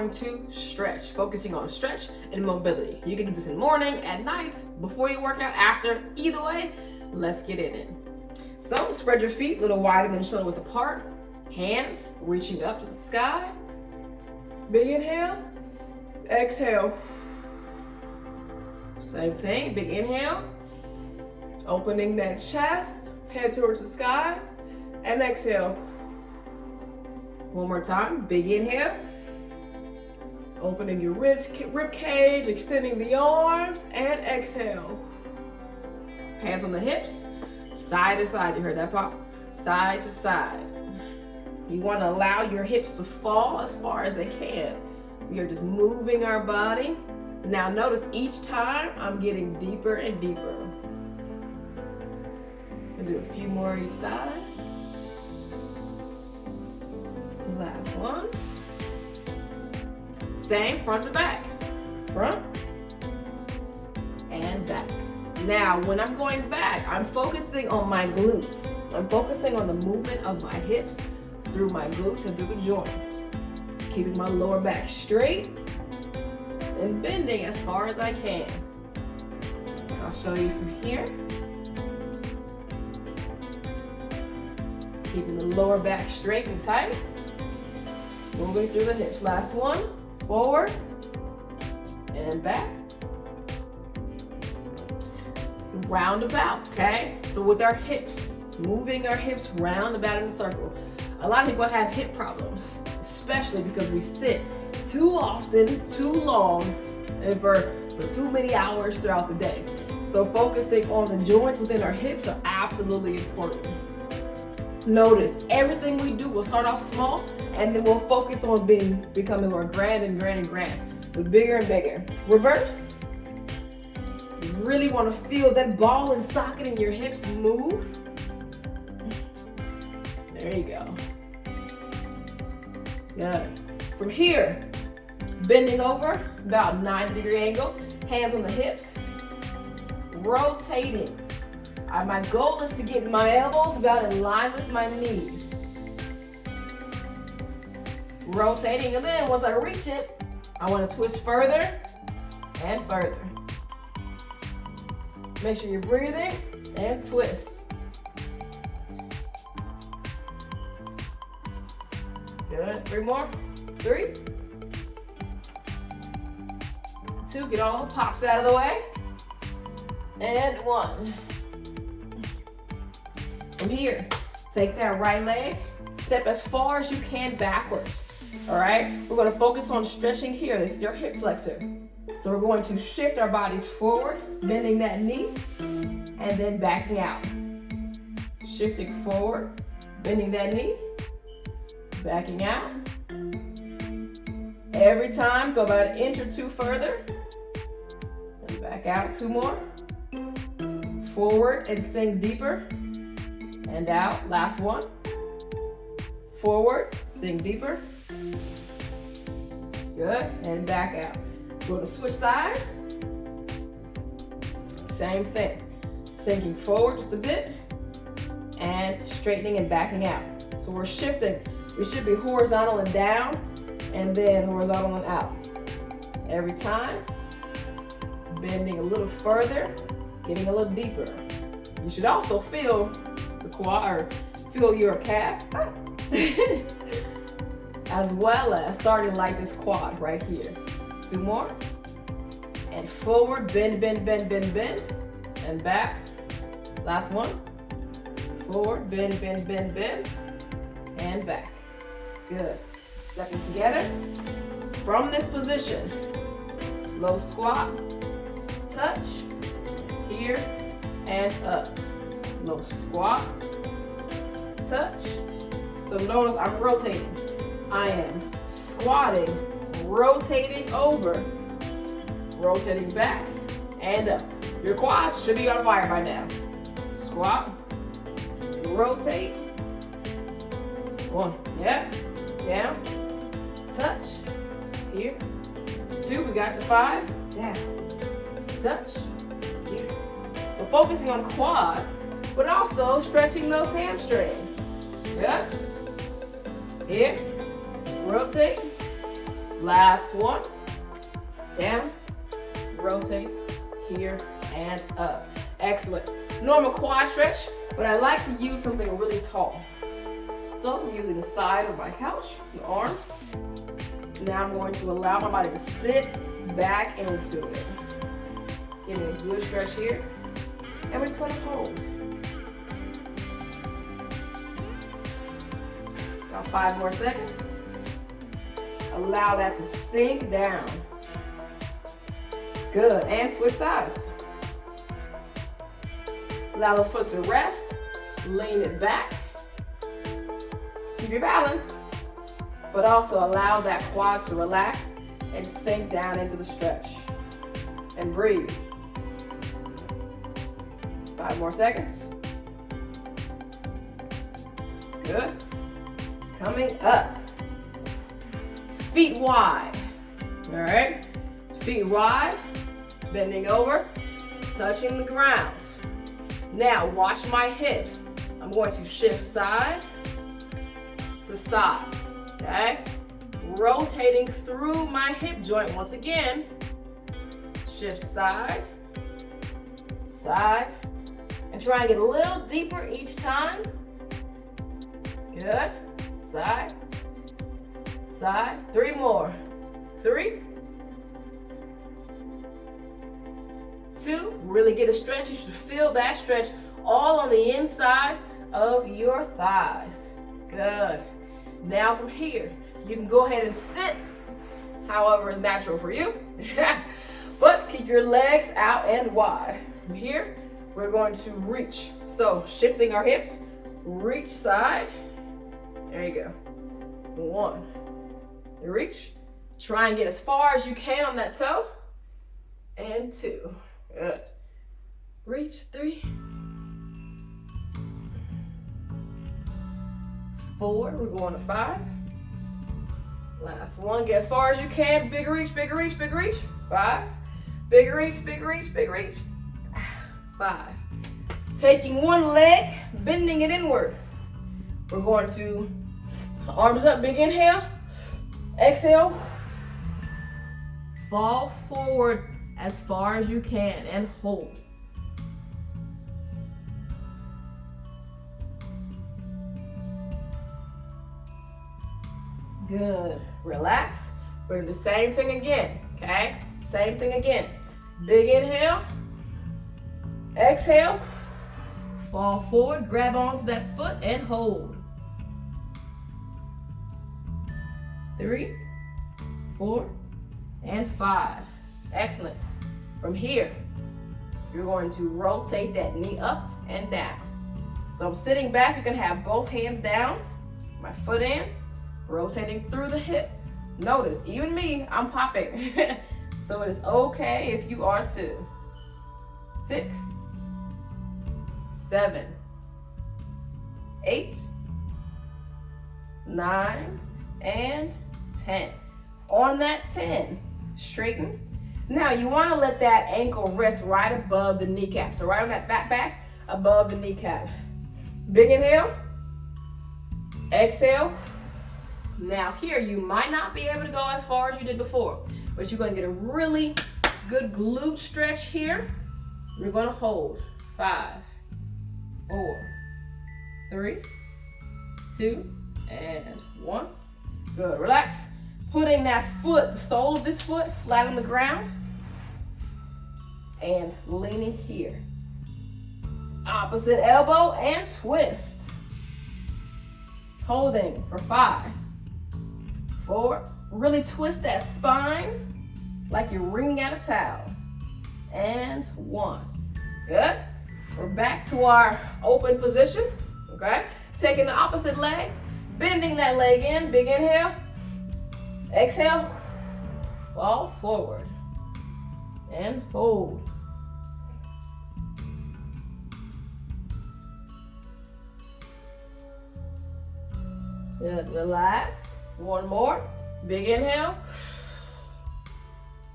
going to stretch, focusing on stretch and mobility. You can do this in the morning, at night, before you work out, after, either way, let's get in it. So spread your feet a little wider than shoulder width apart, hands reaching up to the sky. Big inhale, exhale. Same thing, big inhale, opening that chest, head towards the sky, and exhale. One more time, big inhale, opening your rib cage, extending the arms, and exhale. Hands on the hips, side to side. You heard that pop? Side to side. You want to allow your hips to fall as far as they can. We are just moving our body. Now notice each time I'm getting deeper and deeper. I'll do a few more each side. Last one. Same front to back. Front and back. Now, when I'm going back, I'm focusing on my glutes. I'm focusing on the movement of my hips through my glutes and through the joints. Keeping my lower back straight and bending as far as I can. I'll show you from here. Keeping the lower back straight and tight. Moving through the hips. Last one. Forward and back. Roundabout, okay? So with our hips, moving our hips roundabout in a circle. A lot of people have hip problems, especially because we sit too often, too long, and for too many hours throughout the day. So focusing on the joints within our hips are absolutely important. Notice everything we do will start off small, and then we'll focus on becoming more grand and grand and grand. So bigger and bigger. Reverse. You really want to feel that ball and socket in your hips move. There you go. Good. From here, bending over, about 90-degree angles, hands on the hips, rotating. My goal is to get my elbows about in line with my knees. Rotating, and then once I reach it, I want to twist further and further. Make sure you're breathing and twist. Good. 3 more. 3. 2. Get all the pops out of the way. And 1. From here, take that right leg, step as far as you can backwards. All right? We're going to focus on stretching here. This is your hip flexor. So we're going to shift our bodies forward, bending that knee, and then backing out. Shifting forward, bending that knee, backing out. Every time, go about an inch or 2 further. And back out. 2 more. Forward and sink deeper. And out. Last one. Forward, sink deeper. Good. And back out. We're going to switch sides. Same thing. Sinking forward just a bit. And straightening and backing out. So we're shifting. We should be horizontal and down. And then horizontal and out. Every time. Bending a little further. Getting a little deeper. You should also feel the quad, or feel your calf. As well as starting like this quad right here. 2 more. And forward, bend, bend, bend, bend, bend. And back. Last one. Forward, bend, bend, bend, bend. And back. Good. Stepping together. From this position. Low squat. Touch. Here. And up. Low squat. Touch. So notice I'm rotating. I am squatting, rotating over, rotating back, and up. Your quads should be on fire by now. Squat, rotate. 1, yep, down, touch, here. 2, we got to 5, down, touch, here. We're focusing on quads, but also stretching those hamstrings. Good. Here. Rotate. Last one. Down, rotate, here, and up. Excellent. Normal quad stretch, but I like to use something really tall. So I'm using the side of my couch, the arm. Now I'm going to allow my body to sit back into it. Getting a good stretch here. And we're just going to hold. About 5 more seconds. Allow that to sink down. Good, and switch sides. Allow the foot to rest, lean it back. Keep your balance, but also allow that quad to relax and sink down into the stretch. And breathe. 5 more seconds. Good. Coming up. Feet wide. All right? Feet wide. Bending over, touching the ground. Now watch my hips. I'm going to shift side to side, okay? Rotating through my hip joint once again. Shift side to side. And try and get a little deeper each time. Good. Side, side. 3 more. 3, 2, really get a stretch. You should feel that stretch all on the inside of your thighs. Good. Now from here, you can go ahead and sit, however is natural for you. But keep your legs out and wide. From here, we're going to reach. So shifting our hips, reach side. There you go. 1. Reach. Try and get as far as you can on that toe. And 2. Good. Reach. 3. 4. We're going to 5. Last one. Get as far as you can. Big reach, big reach, big reach. 5. Big reach, big reach, big reach. 5. Taking one leg, bending it inward. We're going to arms up, big inhale. Exhale. Fall forward as far as you can and hold. Good. Relax. We're going to do the same thing again, okay? Same thing again. Big inhale. Exhale. Fall forward, grab onto that foot and hold. 3, 4, and 5. Excellent. From here, you're going to rotate that knee up and down. So I'm sitting back. You can have both hands down, my foot in, rotating through the hip. Notice, even me, I'm popping. So it is okay if you are too. 6, 7, 8, 9, and 10. On that 10, straighten. Now you want to let that ankle rest right above the kneecap. So right on that fat back, above the kneecap. Big inhale. Exhale. Now here, you might not be able to go as far as you did before, but you're going to get a really good glute stretch here. We're going to hold. 5, 4, 3, 2, and 1. Good. Relax. Putting that foot, the sole of this foot, flat on the ground. And leaning here. Opposite elbow and twist. Holding for 5, 4. Really twist that spine like you're wringing out a towel. And 1. Good. We're back to our open position. Okay. Taking the opposite leg. Bending that leg in. Big inhale. Exhale. Fall forward. And hold. Good. Relax. 1 more. Big inhale.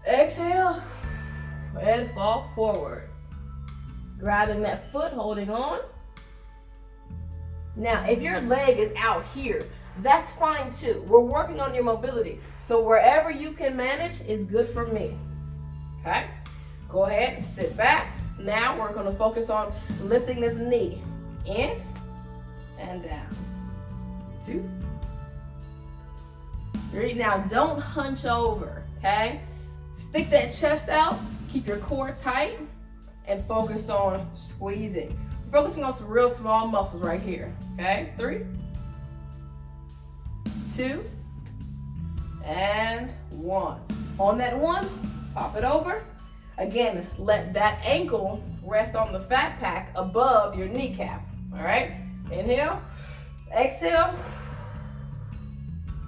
Exhale. And fall forward. Grabbing that foot, holding on. Now, if your leg is out here, that's fine too. We're working on your mobility. So wherever you can manage is good for me. Okay? Go ahead and sit back. Now we're going to focus on lifting this knee. In and down. 2, 3. Now don't hunch over, okay? Stick that chest out. Keep your core tight and focus on squeezing. We're focusing on some real small muscles right here, okay? 3, 2, and 1. On that 1, pop it over. Again, let that ankle rest on the fat pack above your kneecap, all right? Inhale, exhale.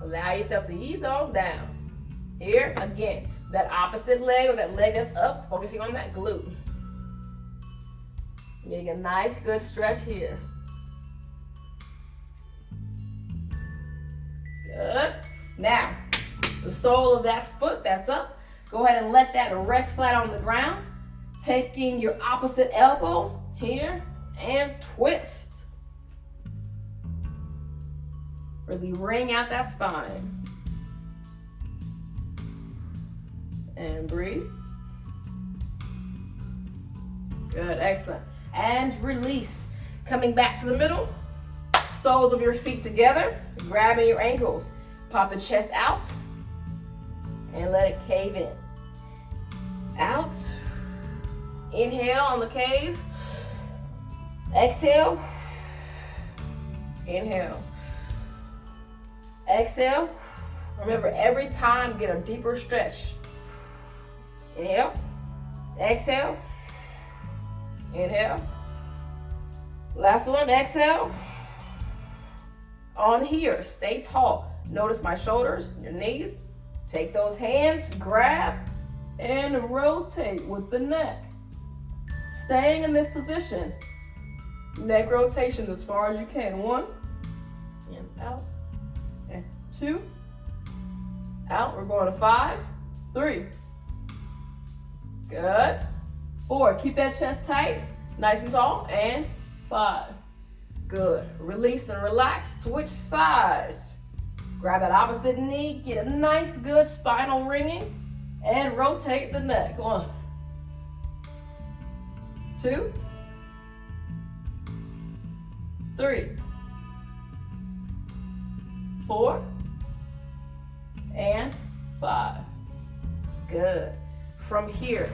Allow yourself to ease on down. Here, again, that opposite leg or that leg that's up, focusing on that glute. Getting a nice, good stretch here. Good. Now, the sole of that foot that's up, go ahead and let that rest flat on the ground. Taking your opposite elbow here and twist. Really wring out that spine. And breathe. Good, excellent. And release. Coming back to the middle. Soles of your feet together. Grabbing your ankles. Pop the chest out. And let it cave in. Out. Inhale on the cave. Exhale. Inhale. Exhale. Remember, every time get a deeper stretch. Inhale. Exhale. Inhale. Last one, exhale. On here, stay tall. Notice my shoulders, your knees. Take those hands, grab, and rotate with the neck. Staying in this position. Neck rotations as far as you can. 1, and out, and 2, out. We're going to 5, 3. Good. 4, keep that chest tight, nice and tall, and 5. Good. Release and relax. Switch sides. Grab that opposite knee, get a nice, good spinal ringing, and rotate the neck. 1, 2, 3, 4, and 5. Good. From here,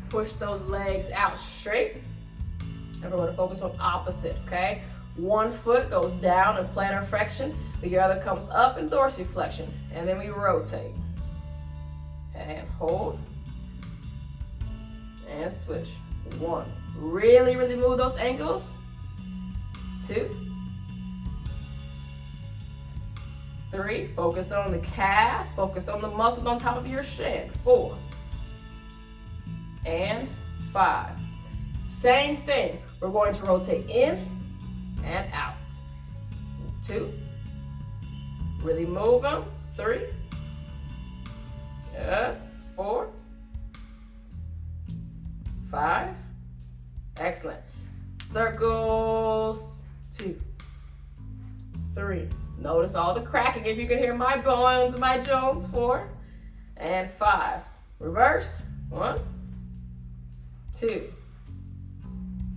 push those legs out straight. And we're going to focus on opposite, okay? One foot goes down in plantar flexion, the other comes up in dorsiflexion, and then we rotate. And hold. And switch. 1. Really, really move those ankles. 2. 3. Focus on the calf. Focus on the muscles on top of your shin. 4. And 5. Same thing. We're going to rotate in and out. 2. Really move them. 3. 4. 5. Excellent. Circles. 2. 3. Notice all the cracking if you can hear my bones, my joints. 4. And 5. Reverse. 1. 2.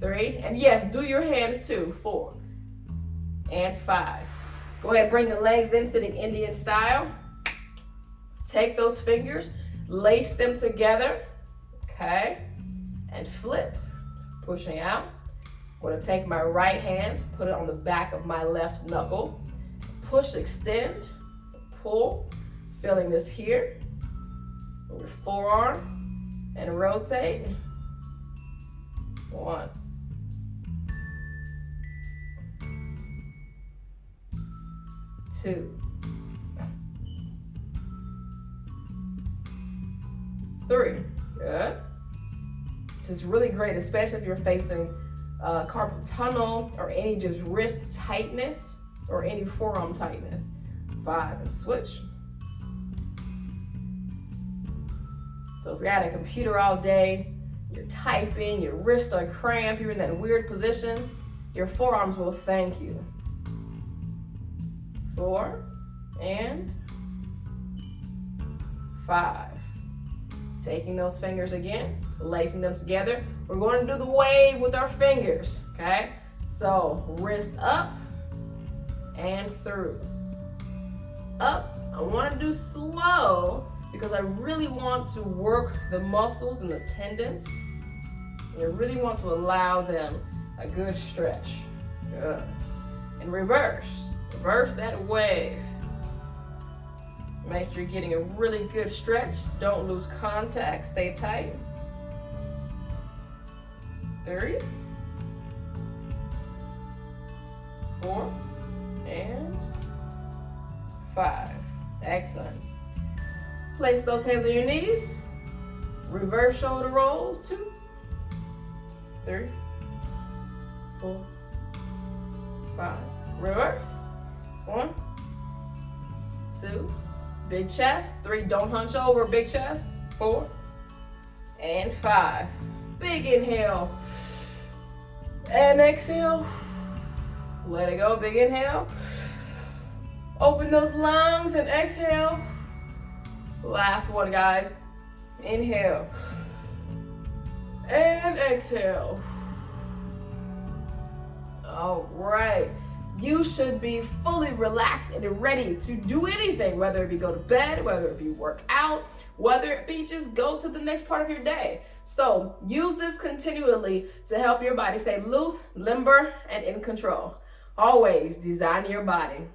3. And yes, do your hands too. 4. And 5. Go ahead, bring the legs in, sitting Indian style. Take those fingers, lace them together, okay? And flip, pushing out. I'm gonna take my right hand, put it on the back of my left knuckle. Push, extend, pull, feeling this here. Your forearm, and rotate. 1. 2. 3. Good. This is really great, especially if you're facing carpal tunnel or any just wrist tightness or any forearm tightness. 5, and switch. So if you're at a computer all day, you're typing, your wrists are cramped, you're in that weird position, your forearms will thank you. 4, and 5. Taking those fingers again, lacing them together. We're going to do the wave with our fingers, okay? So wrist up and through. Up. I want to do slow because I really want to work the muscles and the tendons. And I really want to allow them a good stretch. Good. And reverse. Reverse that wave. Make sure you're getting a really good stretch. Don't lose contact. Stay tight. 3, 4, and 5. Excellent. Place those hands on your knees. Reverse shoulder rolls. 2, 3, 4, 5. Reverse. 1, 2. Big chest. 3, don't hunch over. Big chest. 4, and 5. Big inhale. And exhale. Let it go. Big inhale. Open those lungs and exhale. Last one, guys. Inhale. And exhale. All right. You should be fully relaxed and ready to do anything, whether it be go to bed, whether it be work out, whether it be just go to the next part of your day. So use this continually to help your body stay loose, limber, and in control. Always design your body.